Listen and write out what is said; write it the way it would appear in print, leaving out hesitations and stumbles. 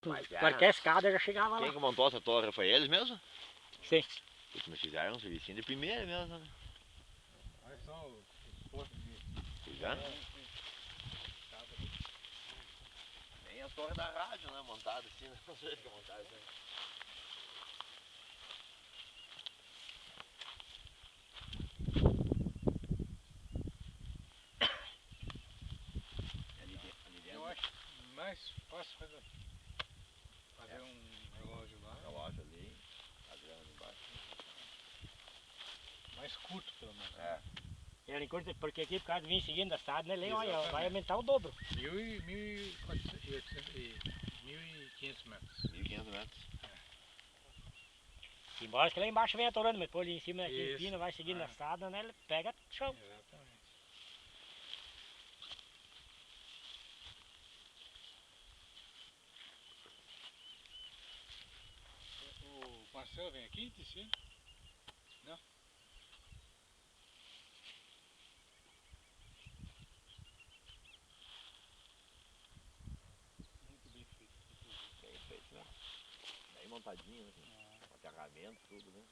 Qualquer escada já chegava lá. Quem que montou essa torre foi eles mesmo? Sim. Mas fizeram um serviço de primeira mesmo, né? Olha só os postos de... Fizeram? Tem a torre da rádio, né? Montada assim, não sei se é montada assim. Eu acho mais fácil fazer um relógio lá. Relógio ali, a grana embaixo. Mais curto pelo menos. É. Era em curto, porque aqui por causa de vir seguindo a estrada, né? Olha, Exatamente. vai aumentar o dobro. 1.500 metros. 1.500 metros. Embora que lá embaixo venha atorando, mas por ali em cima, aqui em Isso. Pina, vai seguindo a estrada, né? Ele pega chão. Exatamente. O Marcelo vem aqui, Ticiano? Não? Muito bem feito. Bem feito, né? Bem montadinho, assim. Aterramento, tudo, né?